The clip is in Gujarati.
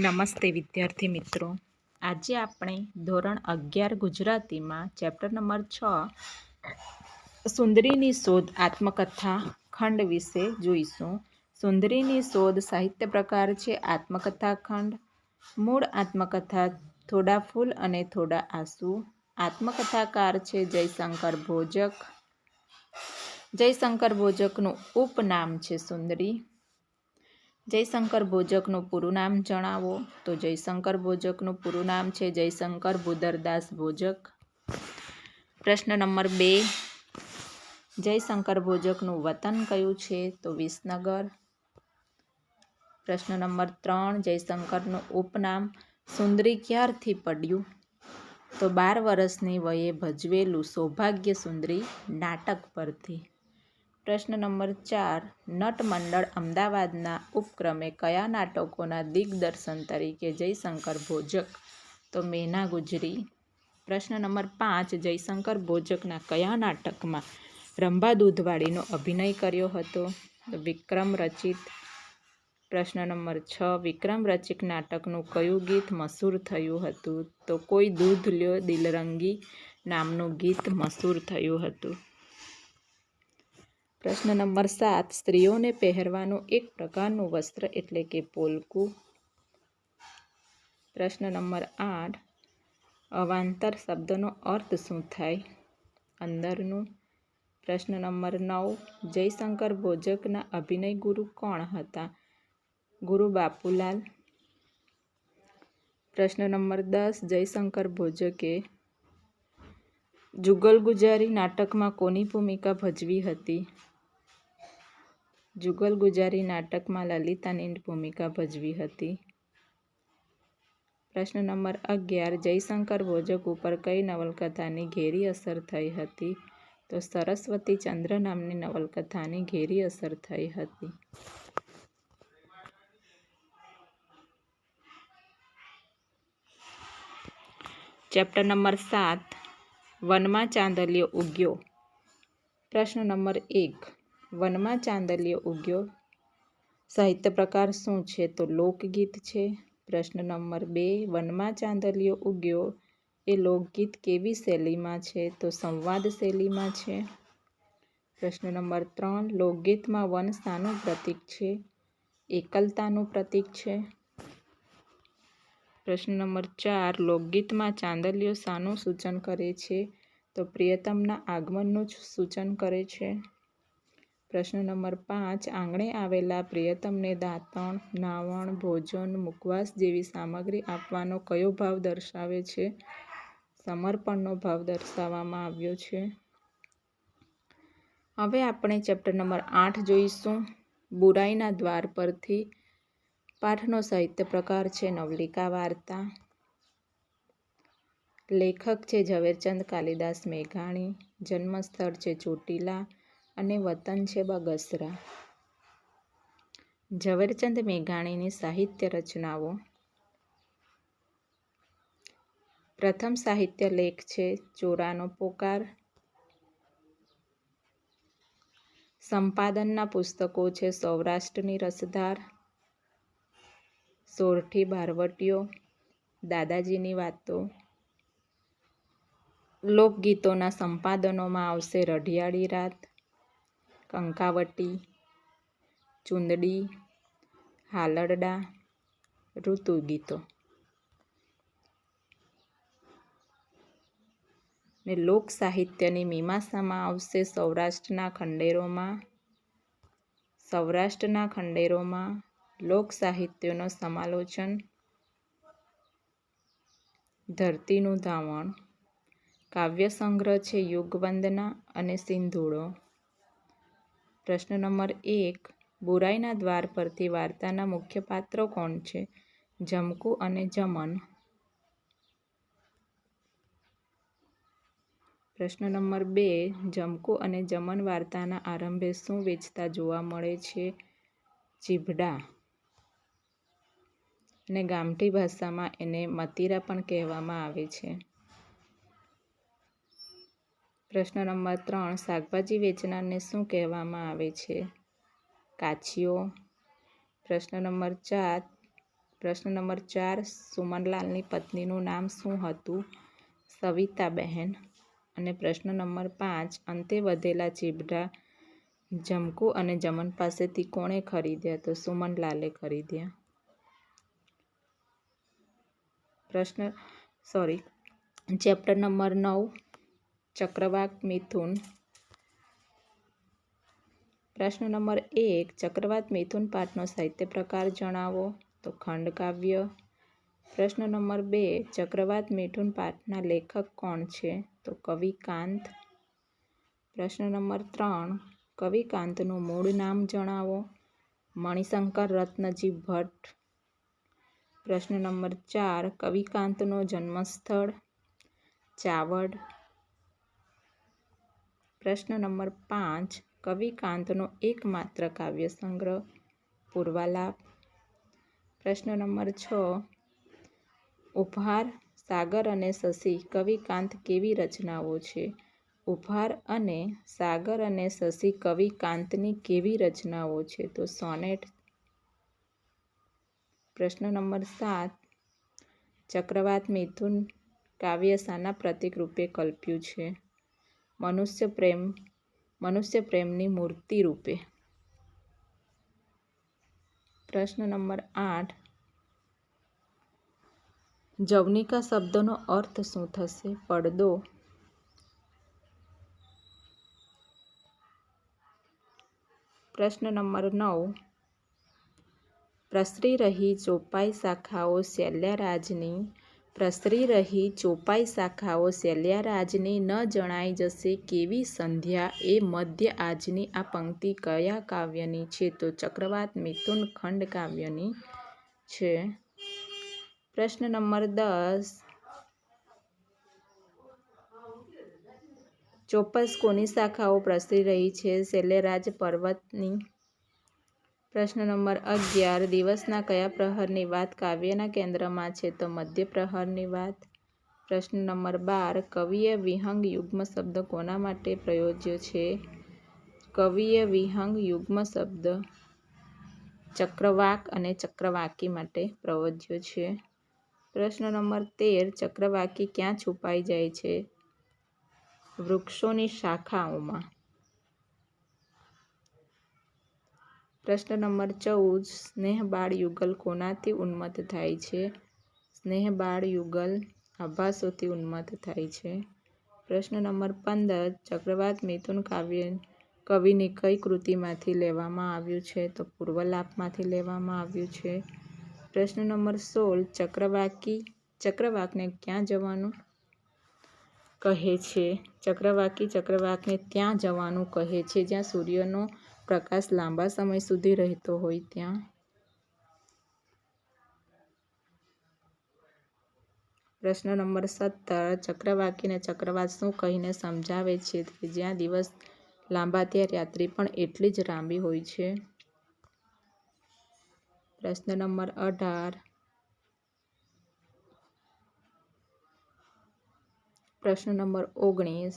નમસ્તે વિદ્યાર્થી મિત્રો, આજે આપણે ધોરણ 11 ગુજરાતીમાં ચેપ્ટર નંબર 6 સુંદરીની શોધ આત્મકથા ખંડ વિશે જોઈશું. સુંદરીની શોધ સાહિત્ય પ્રકાર છે આત્મકથા ખંડ. મૂળ આત્મકથા થોડા ફૂલ અને થોડા આંસુ. આત્મકથાકાર છે જયશંકર ભોજક. જયશંકર ભોજકનું ઉપનામ છે સુંદરી. જયશંકર ભોજકનું પૂરું નામ જણાવો. તો જયશંકર ભોજકનું પૂરું નામ છે જયશંકર ભૂદરદાસ ભોજક. પ્રશ્ન નંબર 2, જયશંકર ભોજકનું વતન કયું છે? તો વિસનગર. પ્રશ્ન નંબર 3, જયશંકરનું ઉપનામ સુંદરી ક્યારથી પડ્યું? તો 12 વર્ષની વયે ભજવેલું સૌભાગ્ય સુંદરી નાટક પરથી. પ્રશ્ન નંબર 4, નટમંડળ અમદાવાદના ઉપક્રમે કયા નાટકોના દિગ્દર્શન તરીકે જયશંકર ભોજક? તો મેના ગુજરી. પ્રશ્ન નંબર 5, જયશંકર ભોજકના કયા નાટકમાં રંભા દૂધવાળીનો અભિનય કર્યો હતો? તો વિક્રમ રચિત. પ્રશ્ન નંબર 6, વિક્રમ રચિત નાટકનું કયું ગીત મશહૂર થયું હતું? તો કોઈ દૂધ લ્યો દિલરંગી નામનું ગીત મશહૂર થયું હતું. પ્રશ્ન નંબર 7, સ્ત્રીઓને પહેરવાનું એક પ્રકારનું વસ્ત્ર એટલે કે પોલકું. પ્રશ્ન નંબર 8, અવાંતર શબ્દનો અર્થ શું થાય? અંદરનું. પ્રશ્ન નંબર 9, જયશંકર ભોજકના અભિનય ગુરુ કોણ હતા? ગુરુ બાપુલાલ. પ્રશ્ન નંબર 10, જયશંકર ભોજકે જુગલગુજારી નાટકમાં કોની ભૂમિકા ભજવી હતી? જુગલગુજારી નાટકમાં લલિતાની ભૂમિકા ભજવી હતી. પ્રશ્ન નંબર 11, જયશંકર ભોજક ઉપર કઈ નવલકથાની ઘેરી અસર થઈ હતી? તો સરસ્વતી ચંદ્ર નામની નવલકથાની ઘેરી અસર થઈ હતી. ચેપ્ટર નંબર 7, વનમાં ચાંદલિયો ઉગ્યો. પ્રશ્ન નંબર 1, વનમાં ચાંદલિયો ઉગ્યો સાહિત્ય પ્રકાર શું છે? તો લોકગીત છે. પ્રશ્ન નંબર 2, વનમાં ચાંદલિયો ઉગ્યો એ લોકગીત કેવી શૈલીમાં છે? તો સંવાદ શૈલીમાં છે. પ્રશ્ન નંબર 3, લોકગીતમાં વન શાનું પ્રતીક છે? એકલતાનું પ્રતીક છે. પ્રશ્ન નંબર 4, લોકગીતમાં ચાંદલિયો શાનું સૂચન કરે છે? તો પ્રિયતમના આગમનનું સૂચન કરે છે. પ્રશ્ન નંબર 5, આંગણે આવેલા પ્રિયતમને દાંતણ, નાવણ, ભોજન, મુખવાસ જેવી સામગ્રી આપવાનો કયો ભાવ દર્શાવે છે? સમર્પણનો ભાવ દર્શાવવામાં આવ્યો છે. હવે આપણે ચેપ્ટર નંબર 8 જોઈશું. બુરાઈના દ્વાર પરથી. પાઠનો સાહિત્ય પ્રકાર છે નવલિકા વાર્તા. લેખક છે ઝવેરચંદ કાલિદાસ મેઘાણી. જન્મસ્થળ છે ચોટીલા અને વતન છે બગસરા. ઝવેરચંદ મેઘાણીની સાહિત્ય રચનાઓ. પ્રથમ સાહિત્ય લેખ છે ચોરાનો પોકાર. સંપાદનના પુસ્તકો છે સૌરાષ્ટ્રની રસધાર, સોરઠી બારવટીયો, દાદાજીની વાતો. લોકગીતોના સંપાદનોમાં આવશે રઢિયાળી રાત, કંકાવટી, ચુંદડી, હાલરડા, ઋતુગીતો. ને લોક સાહિત્યની મીમાંસામાં આવશે સૌરાષ્ટ્રના ખંડેરોમાં લોક સાહિત્યનો સમાલોચન, ધરતીનું ધાવણ. કાવ્ય સંગ્રહ છે યુગવંદના અને સિંધુડો. પ્રશ્ન નંબર 1, બુરાઈના દ્વાર પરથી વાર્તાના મુખ્ય પાત્રો કોણ છે? જમકુ અને જમન. પ્રશ્ન નંબર 2, જમકુ અને જમન વાર્તાના આરંભે શું વેચતા જોવા મળે છે? ચીભડા. અને ગામઠી ભાષામાં એને મતીરા પણ કહેવામાં આવે છે. પ્રશ્ન નંબર 3, શાકભાજી વેચનારને શું કહેવામાં આવે છે? કાછીઓ. પ્રશ્ન નંબર 4, પ્રશ્ન નંબર 4, સુમનલાલની પત્નીનું નામ શું હતું? સવિતાબહેન. અને પ્રશ્ન નંબર 5, અંતે વધેલા ચીભડા જમકુ અને જમન પાસેથી કોણે ખરીદ્યા? તો સુમનલાલે ખરીદ્યા. ચેપ્ટર નંબર 9, ચક્રવાક મિથુન. પ્રશ્ન નંબર 1, ચક્રવાત મિથુન પાઠનો સાહિત્ય પ્રકાર જણાવો. તો ખંડકાવ્ય. પ્રશ્ન નંબર 2, ચક્રવાત મિથુન પાઠના લેખક કોણ છે? તો કવિ કાંત. પ્રશ્ન નંબર 3, કવિ કાંતનું મૂળ નામ જણાવો. મણિશંકર રત્નજી ભટ્ટ. પ્રશ્ન નંબર 4, કવિ કાંતનો જન્મસ્થળ. ચાવડ. પ્રશ્ન નંબર 5, કવિ કાંતનો એકમાત્ર કાવ્ય સંગ્રહ. પૂર્વાલાપ. પ્રશ્ન નંબર 6, ઉપહાર, સાગર અને શશી કવિ કાંત કેવી રચનાઓ છે? ઉપહાર અને સાગર અને શશી કવિ કાંતની કેવી રચનાઓ છે? તો સોનેટ. પ્રશ્ન નંબર 7, ચક્રવાત મિથુન કાવ્ય શાના પ્રતીક રૂપે કલ્પ્યું છે? મનુષ્ય પ્રેમની મૂર્તિ રૂપે. પ્રશ્ન નંબર 8, જવનિકા શબ્દનો અર્થ શું થશે? પડદો. પ્રશ્ન નંબર 9, પ્રસરી રહી ચોપાઈ શાખાઓ શૈલ્યરાજની ન જણાઈ જશે કેવી સંધ્યા એ મધ્ય આજની આ પંક્તિ કયા કાવ્યની છે? તો ચક્રવાત મિથુન ખંડકાવ્યની છે. પ્રશ્ન નંબર 10, ચોપસ કોની શાખાઓ પ્રસરી રહી છે? શૈલ્યરાજ પર્વતની. પ્રશ્ન નંબર 11, દિવસના કયા પ્રહરની વાત કાવ્યના કેન્દ્રમાં છે? તો મધ્ય પ્રહરની વાત. પ્રશ્ન નંબર 12, કવિએ વિહંગ યુગ્મ શબ્દ કોના માટે પ્રયોજ્યો છે? કવિએ વિહંગ યુગ્મ શબ્દ ચક્રવાક અને ચક્રવાકી માટે પ્રયોજ્યો છે. પ્રશ્ન નંબર 13, ચક્રવાકી ક્યાં છુપાઈ જાય છે? વૃક્ષોની શાખાઓમાં. પ્રશ્ન નંબર 14, સ્નેહબાળ યુગલ કોનાથી ઉન્મત્ત થાય છે? સ્નેહબાળ યુગલ આભાસોથી ઉન્મત્ત થાય છે. પ્રશ્ન નંબર 15, ચક્રવાત મિથુન કાવ્ય કવિની કઈ કૃતિમાંથી લેવામાં આવ્યું છે? તો પૂર્વલાપમાંથી લેવામાં આવ્યું છે. પ્રશ્ન નંબર 16, ચક્રવાકને ક્યાં જવાનું કહે છે? ચક્રવાકી ચક્રવાકને ત્યાં જવાનું કહે છે જ્યાં સૂર્યનો પ્રકાશ લાંબા સમય સુધી રહેતો હોય ત્યાં. પ્રશ્ન નંબર 17, ચક્રવાકીને ચક્રવાત શું કહીને સમજાવે છે? કે જ્યાં દિવસ લાંબા ત્યાં રાત્રિ પણ એટલી જ લાંબી હોય છે. પ્રશ્ન નંબર 18, પ્રશ્ન નંબર 19,